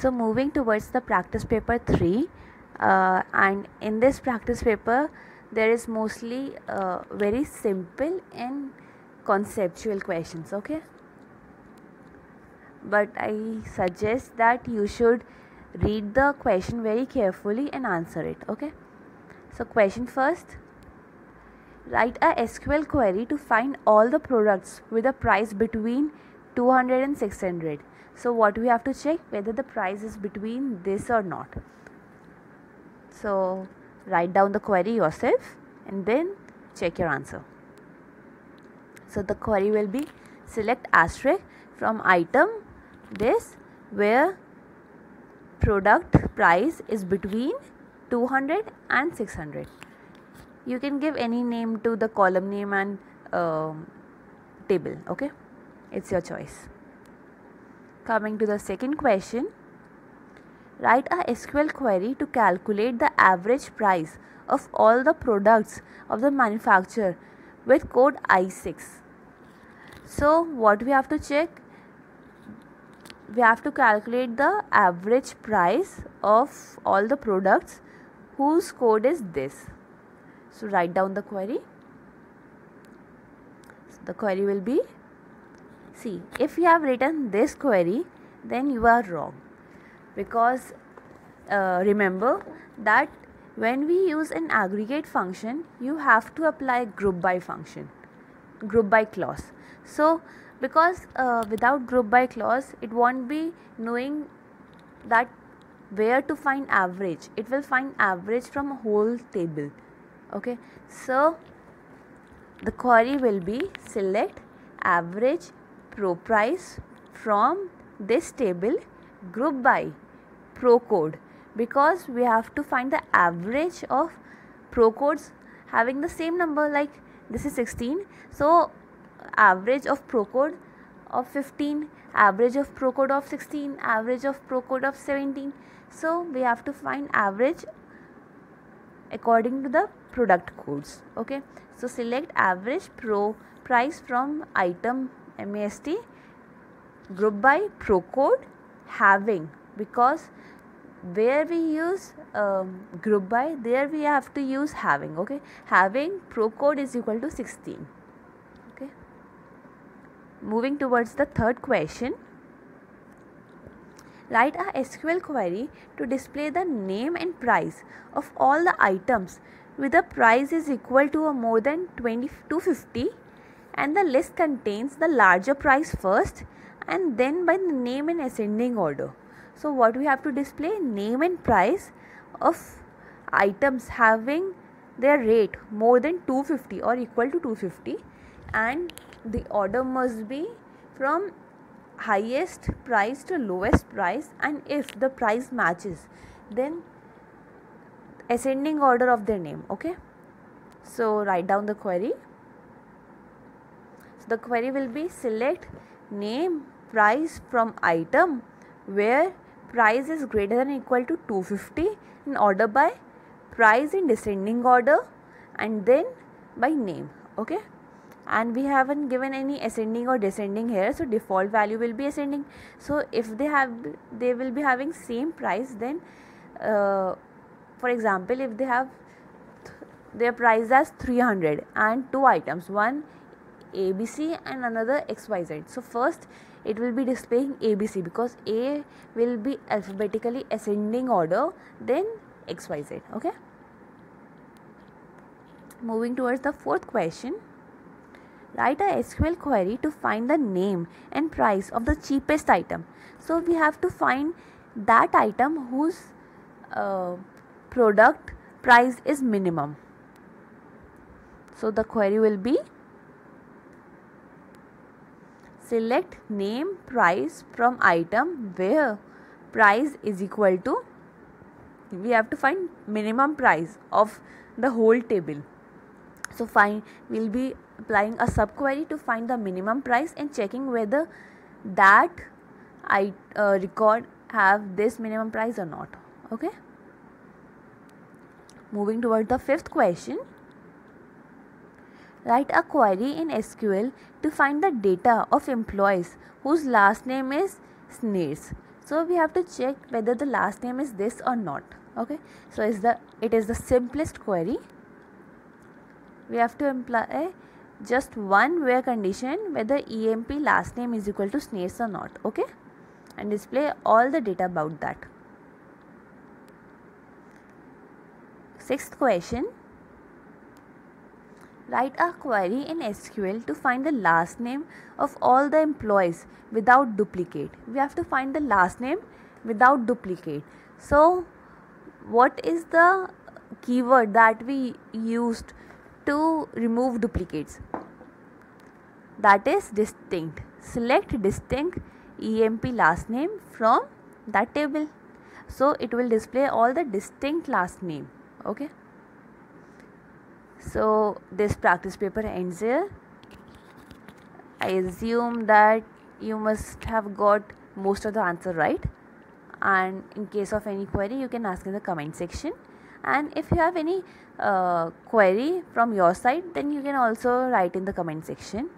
So moving towards the practice paper 3, and in this practice paper there is mostly very simple and conceptual questions, okay, but I suggest that you should read the question very carefully and answer it, okay. So question first: write a SQL query to find all the products with a price between 200 and 600. So what we have to check whether the price is between this or not. So write down the query yourself and then check your answer. So the query will be: select asterisk from item this where product price is between 200 and 600. You can give any name to the column name and table, okay, it's your choice. Coming to the second question: write a SQL query to calculate the average price of all the products of the manufacturer with code I6. So what we have to check? We have to calculate the average price of all the products whose code is this. So write down the query. So the query will be, see, if you have written this query, then you are wrong, because remember that when we use an aggregate function, you have to apply group by function, group by clause. So because without group by clause, it won't be knowing that where to find average. It will find average from a whole table, okay. So the query will be: select average pro price from this table, group by pro code, because we have to find the average of pro codes having the same number, like this is 16, so average of pro code of 15, average of pro code of 16, average of pro code of 17. So we have to find average according to the product codes, okay. So select average pro price from item MAST, group by pro code having, because where we use group by, there we have to use having, okay. Having pro code is equal to 16, okay. Moving towards the third question: write a SQL query to display the name and price of all the items with a price is equal to or more than 250, and the list contains the larger price first and then by the name in ascending order. So what we have to display? Name and price of items having their rate more than 250 or equal to 250, and the order must be from highest price to lowest price, and if the price matches, then ascending order of their name, okay. So write down the query. So the query will be: select name price from item where price is greater than or equal to 250 in order by price in descending order and then by name, okay. And we haven't given any ascending or descending here, so default value will be ascending. So if they will be having same price, then for example, if they have their price as 300 and two items, one ABC and another XYZ, so first it will be displaying ABC because A will be alphabetically ascending order, then XYZ, okay. Moving towards the fourth question: write a SQL query to find the name and price of the cheapest item. So we have to find that item whose product price is minimum. So the query will be: select name price from item where price is equal to, we have to find minimum price of the whole table. So we'll be applying a subquery to find the minimum price and checking whether that record have this minimum price or not, okay. Moving toward the fifth question: write a query in SQL to find the data of employees whose last name is Sneers. So we have to check whether the last name is this or not. Okay, so it is the simplest query. We have to imply just one where condition whether EMP last name is equal to Snares or not. Okay, and display all the data about that. Sixth question. Write a query in SQL to find the last name of all the employees without duplicate. We have to find the last name without duplicate. So what is the keyword that we used to remove duplicates? That is distinct. Select distinct EMP last name from that table. So it will display all the distinct last name. Okay. So this practice paper ends here. I assume that you must have got most of the answer right, and in case of any query you can ask in the comment section, and if you have any query from your side then you can also write in the comment section.